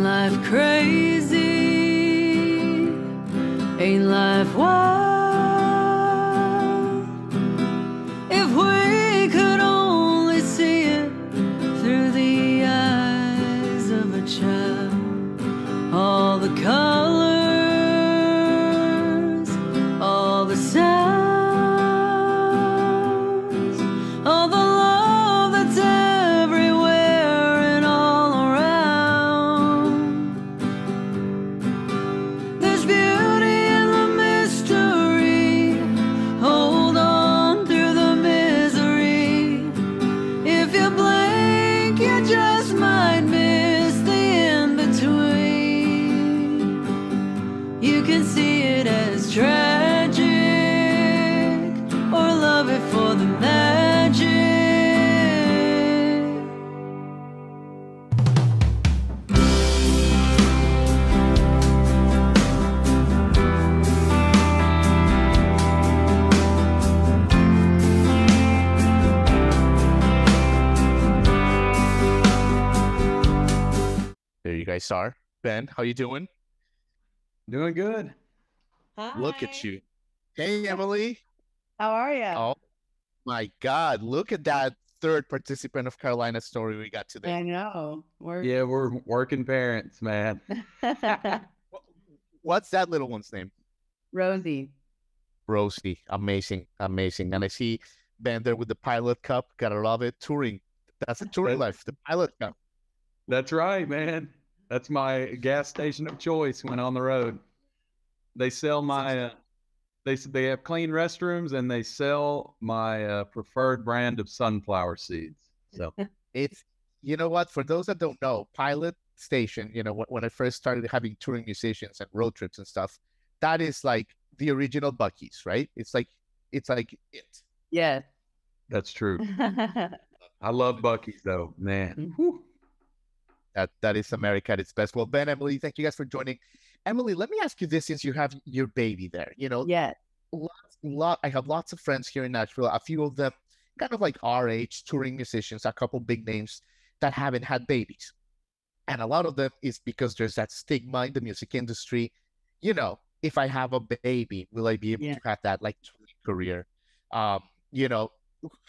Ain't life crazy? Ain't life wild? If we could only see it through the eyes of a child, all the colors, all the sounds, all the love that's everywhere and all around. There's beauty in the mystery. Hold on through the misery. If you blink, you just might miss the in-between. You can see it as tragic or love it for the magic. There you guys are. Ben, how you doing? Doing good. Look at you. Hey, Emily. How are you? Oh my God. Look at that third participant of Carolina's story we got today. I know. Yeah, we're working parents, man. What's that little one's name? Rosie. Rosie. Amazing. Amazing. And I see Ben there with the Pilot Cup. Gotta love it. Touring. That's a touring life. The Pilot Cup. That's right, man. That's my gas station of choice when on the road. They sell my, they have clean restrooms and they sell my preferred brand of sunflower seeds. So It's, you know what, for those that don't know, Pilot Station, you know, when I first started having touring musicians and road trips and stuff, that is like the original Buc-ee's, right? It's like it. Yes. that's true. I love Buc-ee's though, man. Whew. That is America at its best. Well, Ben, Emily, thank you guys for joining. Emily, let me ask you this, since you have your baby there. You know, Yes. I have lots of friends here in Nashville. A few of them kind of like our age, touring musicians, a couple big names that haven't had babies. And a lot of them is because there's that stigma in the music industry. You know, if I have a baby, will I be able Yeah. to have that like touring career? You know,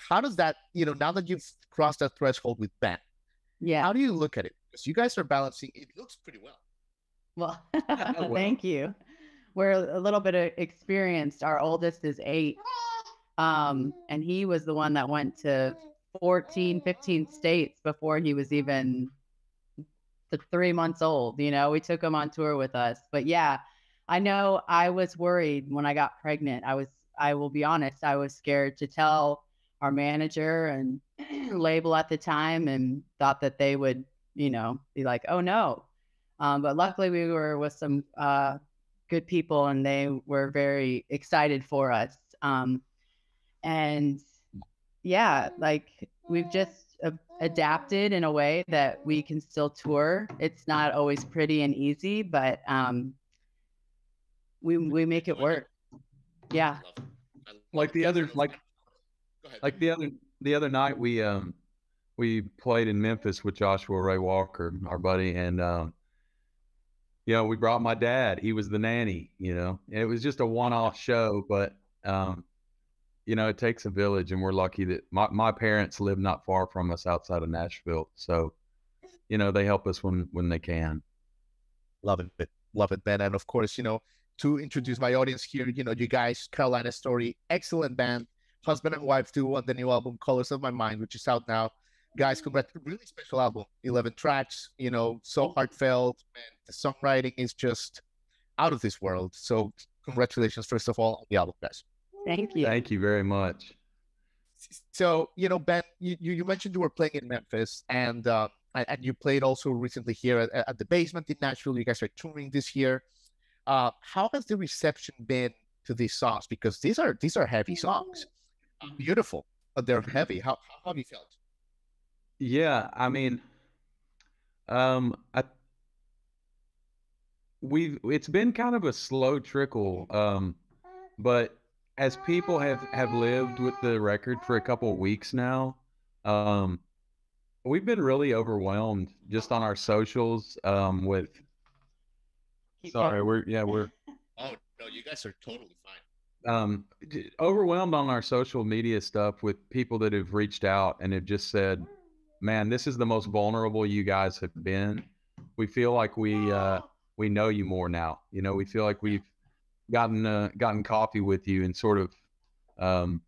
how does that, you know, now that you've crossed that threshold with Ben, Yeah. how do you look at it? Because you guys are balancing, it looks pretty well. Well, Well. thank you. We're a little bit experienced. Our oldest is 8. And he was the one that went to 14, 15 states before he was even 3 months old. You know, we took him on tour with us. But yeah, I know I was worried when I got pregnant. I will be honest, I was scared to tell our manager and label at the time and thought that they would, you know, be like, oh no. But luckily we were with some good people and they were very excited for us. And yeah, like we've just adapted in a way that we can still tour. It's not always pretty and easy, but we make it work. Yeah. Like the other, like Go ahead. like the other night we played in Memphis with Joshua Ray Walker, our buddy, and you know, we brought my dad. He was the nanny, you know. And it was just a one-off show, but you know, it takes a village, and we're lucky that my parents live not far from us outside of Nashville. So, you know, they help us when they can. Love it, Ben. And of course, you know, to introduce my audience here, you know, you guys, Carolina Story, excellent band, husband and wife too, on the new album, Colors of My Mind, which is out now. Guys, congrats, really special album, 11 tracks, you know, so heartfelt, and the songwriting is just out of this world. So congratulations, first of all, on the album, guys. Thank you. Thank you very much. So, you know, Ben, you mentioned you were playing in Memphis, and you played also recently here at the Basement in Nashville. You guys are touring this year. How has the reception been to these songs? Because these are heavy songs, beautiful, but they're heavy. How have you felt? Yeah, I mean, it's been kind of a slow trickle, but as people have lived with the record for a couple of weeks now, We've been really overwhelmed just on our socials with sorry, we're Oh no, you guys are totally fine. Overwhelmed on our social media stuff with people that have reached out and have just said, man, this is the most vulnerable you guys have been. We feel like we know you more now. You know, we feel like we've gotten coffee with you and sort of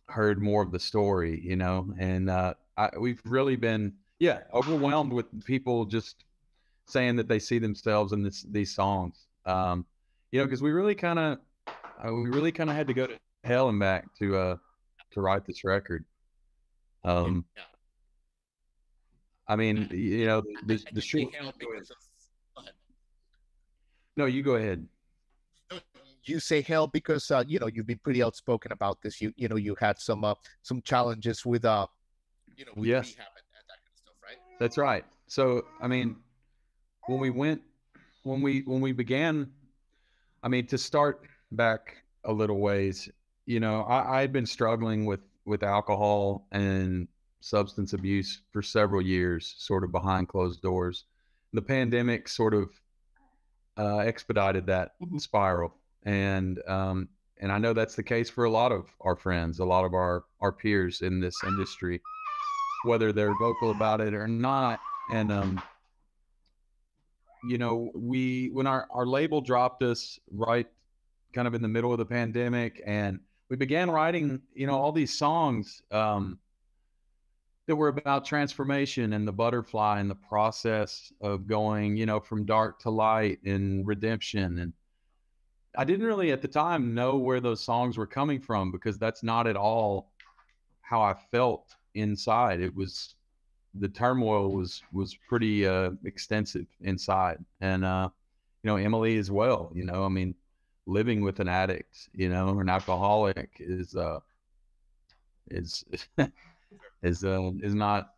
heard more of the story, you know, and we've really been overwhelmed with people just saying that they see themselves in these songs. You know, because we really kind of had to go to hell and back to write this record. Yeah. I mean, you know, the short. No, you go ahead. You say hell because you know, you've been pretty outspoken about this. You know, you had some challenges with you know, with Yes. rehab and that kind of stuff, right? That's right. So I mean, when we began, I mean, to start back a little ways, you know, I had been struggling with alcohol and substance abuse for several years, sort of behind closed doors. The pandemic sort of expedited that spiral, and I know that's the case for a lot of our friends, a lot of our peers in this industry, whether they're vocal about it or not. And you know, when our label dropped us right kind of in the middle of the pandemic, and we began writing, you know, all these songs that were about transformation and the butterfly and the process of going, you know, from dark to light and redemption. And I didn't really at the time know where those songs were coming from, because that's not at all how I felt inside. It was, the turmoil was pretty extensive inside. And you know, Emily as well, you know, I mean, living with an addict, you know, or an alcoholic is is not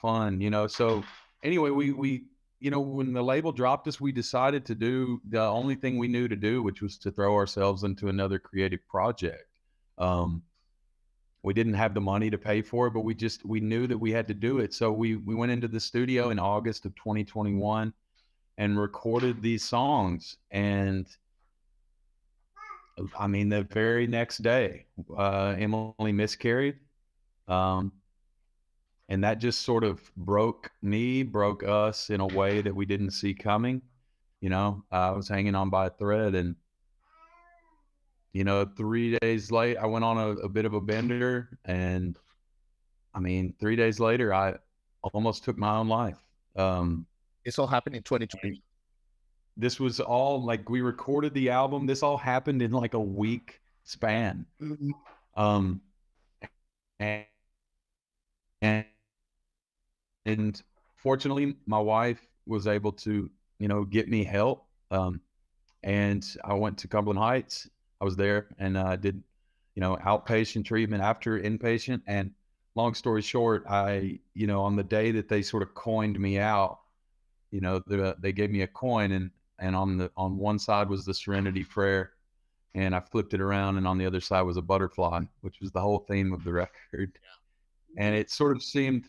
fun, you know. So anyway, we you know, when the label dropped us, we decided to do the only thing we knew to do, which was to throw ourselves into another creative project. We didn't have the money to pay for it, but we knew that we had to do it. So we went into the studio in August of 2021 and recorded these songs. And I mean, the very next day, Emily miscarried. And that just sort of broke us in a way that we didn't see coming. You know, I was hanging on by a thread, and, you know, 3 days late, I went on a bit of a bender, and I mean, 3 days later, I almost took my own life. This all happened in 2020. This was all like, we recorded the album. This all happened in like a week span. And fortunately, my wife was able to, you know, get me help. And I went to Cumberland Heights. I was there, and I did, you know, outpatient treatment after inpatient. And long story short, you know, on the day that they sort of coined me out, you know, they gave me a coin, and on one side was the Serenity Prayer, and I flipped it around, and on the other side was a butterfly, which was the whole theme of the record. And it sort of seemed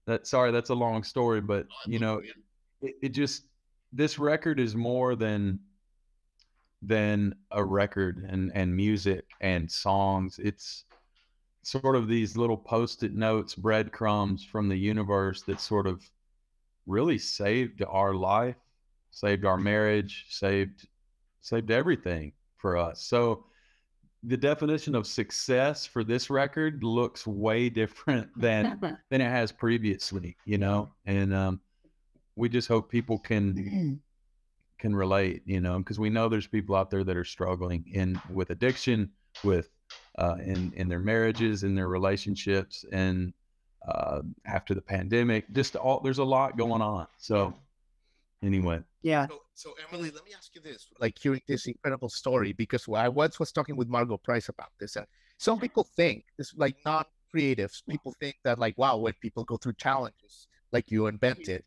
that, sorry, that's a long story, but you know, it just, this record is more than a record and music and songs. It's sort of these little Post-it notes, breadcrumbs from the universe that sort of really saved our life, saved our marriage, saved everything for us. So the definition of success for this record looks way different than it has previously, you know. And we just hope people can relate, you know, because we know there's people out there that are struggling with addiction, with in their marriages, in their relationships, and after the pandemic, just there's a lot going on. So anyway. Yeah. So Emily, let me ask you this, like, hearing this incredible story, because I once was talking with Margot Price about this, and some people think this, like, non-creatives, people think that, like, wow, when people go through challenges like you invented,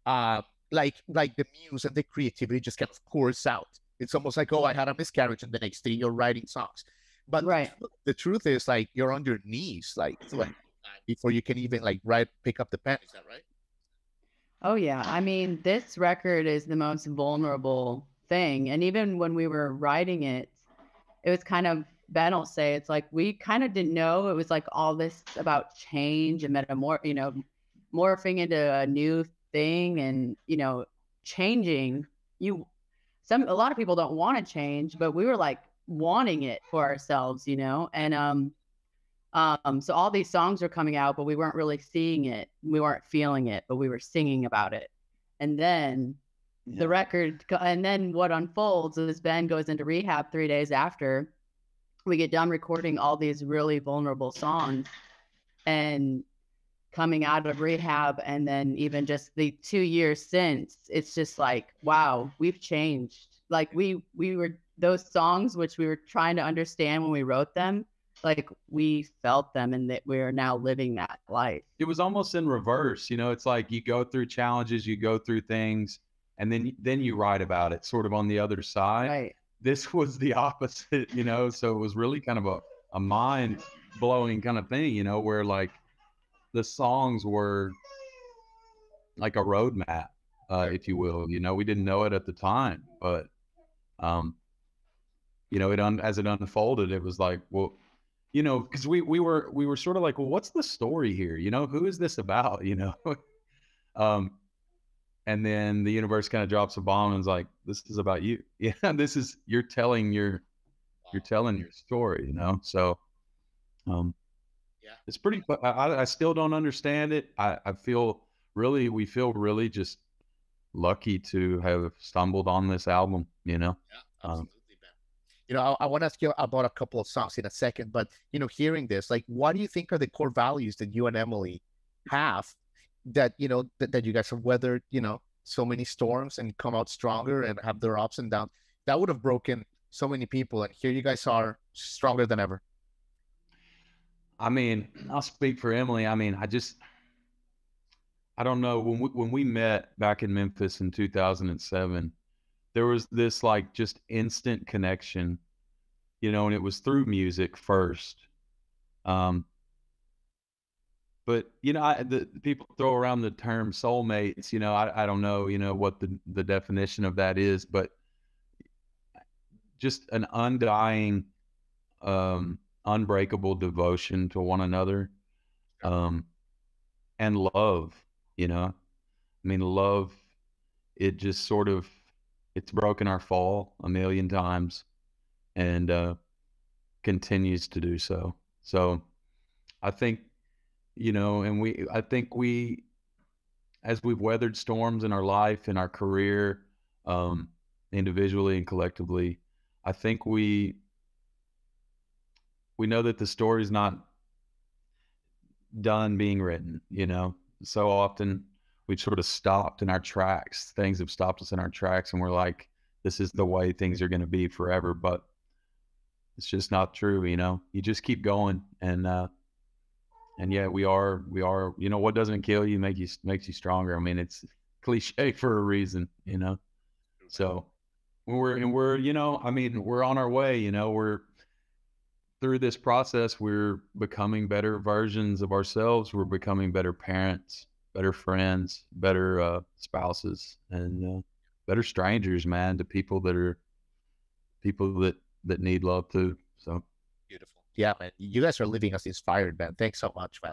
like the muse and the creativity just kind of pours out. It's almost like, oh, I had a miscarriage, and the next day you're writing songs. But right, the truth is, like, you're on your knees, like before you can even like pick up the pen. Is that right? Oh yeah. I mean, this record is the most vulnerable thing. And even when we were writing it, it was kind of, Ben will say, it's like we kind of didn't know it was like all this about change and morphing into a new thing and, changing. A lot of people don't want to change, but we were like wanting it for ourselves, and so all these songs are coming out, but we weren't really seeing it. We weren't feeling it, but we were singing about it. And then the record, and then what unfolds is Ben goes into rehab 3 days after we get done recording all these really vulnerable songs, and coming out of rehab, and then even just the 2 years since, it's just like, wow, we've changed. Like we were, those songs, which we were trying to understand when we wrote them, like we felt them, and that we're now living that life. It was almost in reverse. It's like you go through challenges, you go through things, and then you write about it sort of on the other side. Right. This was the opposite, so it was really kind of a mind blowing kind of thing, where like the songs were like a roadmap, if you will. We didn't know it at the time, but as it unfolded, it was like, well, because we were sort of like, well, what's the story here? Who is this about? And then the universe kind of drops a bomb and is like, this is about you. Yeah, you're telling your story. So, it's pretty. I still don't understand it. We feel really just lucky to have stumbled on this album. Yeah, absolutely, Ben. I want to ask you about a couple of songs in a second, but hearing this, like, what do you think are the core values that you and Emily have that that you guys have weathered so many storms and come out stronger and have their ups and downs that would have broken so many people, and here you guys are stronger than ever? I mean, I'll speak for Emily. I mean, I don't know, when we met back in Memphis in 2007, there was this like just instant connection, and it was through music first. But the people throw around the term soulmates. I don't know, what the definition of that is, but just an undying, unbreakable devotion to one another, and love. I mean, love. It just sort of, it's broken our fall a million times, and continues to do so. So, I think. I think we, as we've weathered storms in our life, in our career, individually and collectively, I think we know that the story's not done being written. So often we've sort of stopped in our tracks. Things have stopped us in our tracks, and we're like, this is the way things are going to be forever. But it's just not true. You just keep going, and yeah, we are, what doesn't kill you makes you stronger. I mean, it's cliche for a reason, So we're I mean, we're on our way, we're through this process. We're becoming better versions of ourselves. We're becoming better parents, better friends, better spouses, and better strangers, man, to people that need love too. So beautiful. Yeah, man, you guys are leaving us inspired, man. Thanks so much, man.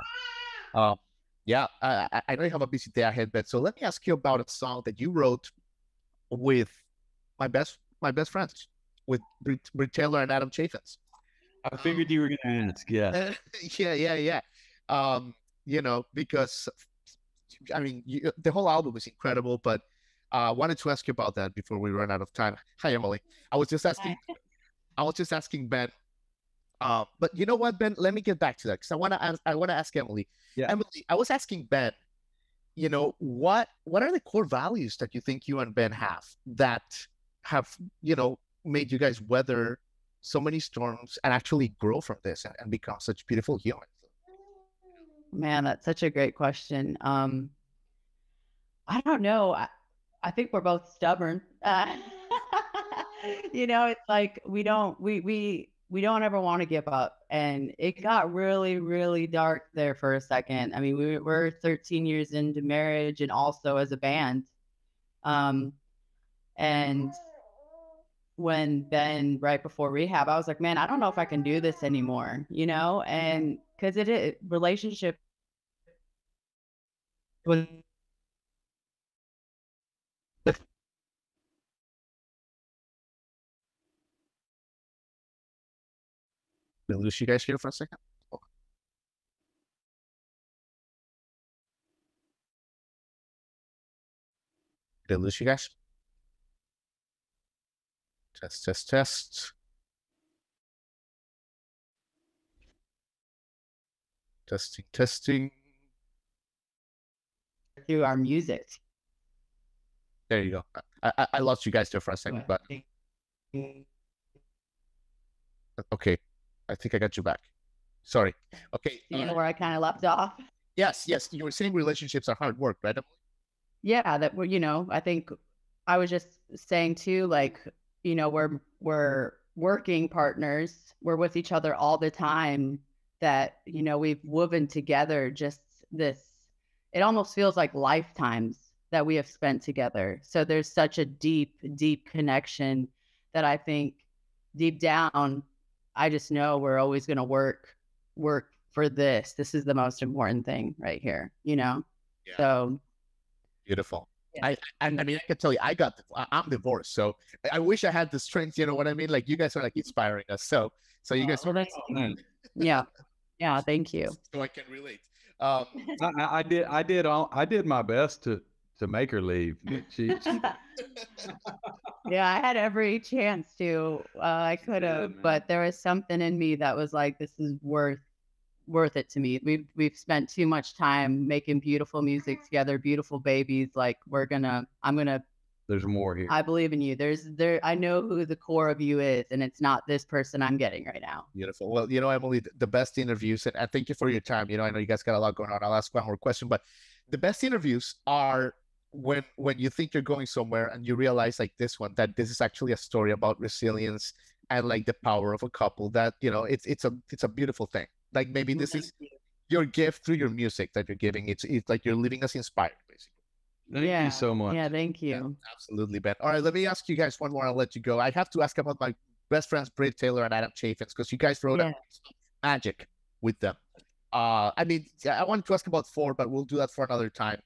Yeah, I know you have a busy day ahead, Ben. So let me ask you about a song that you wrote with my best friends, with Brit Taylor and Adam Chaffins. I figured you were going to ask. Yeah. Yeah. Because I mean, the whole album is incredible, but I wanted to ask you about that before we run out of time. Hi, Emily. I was just asking Ben. But you know what, Ben? Let me get back to that, because I want to ask Emily. Yeah. Emily, I was asking Ben, what are the core values that you think you and Ben have that have, made you guys weather so many storms and actually grow from this and become such beautiful humans? Man, that's such a great question. I don't know. I think we're both stubborn. It's like we don't ever want to give up. And it got really, really dark there for a second. I mean, we're 13 years into marriage and also as a band. And when Ben, right before rehab, I was like, man, I don't know if I can do this anymore, you know? And because relationship was. Did I lose you guys here for a second? Oh. Did I lose you guys? Test, test, test. Testing, testing. Through our music. There you go. I lost you guys there for a second, but okay. I think I got you back. Sorry. Okay. You know where I kind of left off? Yes. You were saying relationships are hard work, right? Yeah, that we're, you know, I think I was just saying too, like, you know, we're working partners. We're with each other all the time. That, you know, we've woven together just this. It almost feels like lifetimes that we have spent together. So there's such a deep, deep connection that I think deep down, I just know we're always going to work for this. This is the most important thing right here, you know? Yeah. So beautiful. Yeah. I mean, I can tell you, I'm divorced, so I wish I had the strength, you know what I mean? Like, you guys are like inspiring us. So you guys are yeah, thank you. So I can relate. I did my best to make her leave. Yeah, I had every chance to. I could have, but there was something in me that was like, this is worth it to me. We've spent too much time making beautiful music together, beautiful babies. Like, I'm gonna. There's more here. I believe in you. I know who the core of you is, and it's not this person I'm getting right now. Beautiful. Well, you know, Emily, the best interviews, and I thank you for your time. You know, I know you guys got a lot going on. I'll ask one more question, but the best interviews are when you think you're going somewhere and you realize, like this one, that this is actually a story about resilience and like the power of a couple. That, you know, it's a beautiful thing. Like, maybe this is your gift through your music that you're giving. It's like you're leaving us inspired, basically. Thank you so much. Yeah, thank you. Yeah, absolutely, Ben. All right, let me ask you guys one more. I'll let you go. I have to ask about my best friends, Britt Taylor and Adam Chaffins, because you guys wrote Magic with them. I mean, I wanted to ask about 4, but we'll do that for another time.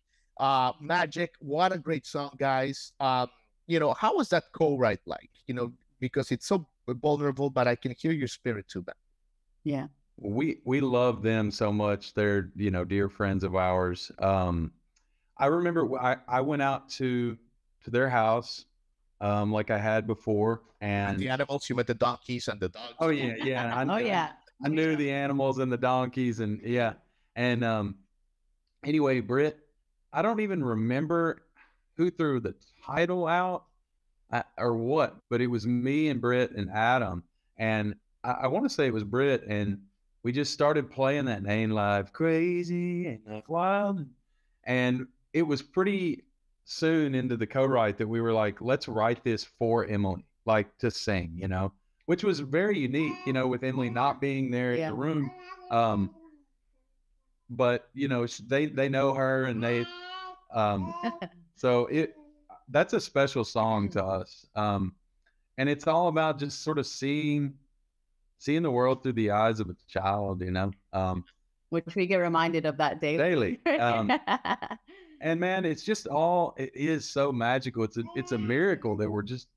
Magic, what a great song, guys. You know, how was that co-write like? You know, because it's so vulnerable, but I can hear your spirit too, Ben. Yeah. We love them so much. They're, you know, dear friends of ours. I remember I went out to their house, like I had before, and the animals, you met the donkeys and the dogs. Oh yeah. I knew the animals and the donkeys, and anyway, Britt, I don't even remember who threw the title out or what, but it was me and Britt and Adam, and I want to say it was Britt, and we just started playing that name live, crazy and wild, and it was pretty soon into the co-write that we were like, let's write this for Emily, like to sing, you know, which was very unique, you know, with Emily not being there in the room. But you know, they know her, and they, so that's a special song to us. And it's all about just sort of seeing the world through the eyes of a child, you know, which we get reminded of that daily. And man, it is so magical. It's a miracle that we're just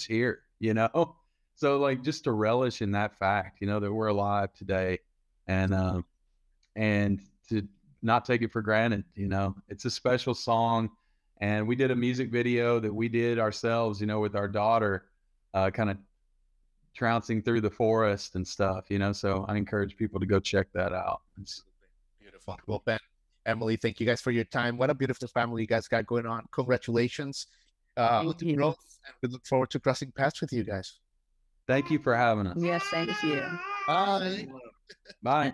here, you know? So like, just to relish in that fact, you know, that we're alive today, and to not take it for granted, you know. It's a special song. And we did a music video that we did ourselves, you know, with our daughter, kind of trouncing through the forest and stuff, you know. So I encourage people to go check that out. It's beautiful. Well, Ben, Emily, thank you guys for your time. What a beautiful family you guys got going on. Congratulations with the growth, and we look forward to crossing paths with you guys. Thank you for having us. Yes, thank you. Bye. Bye.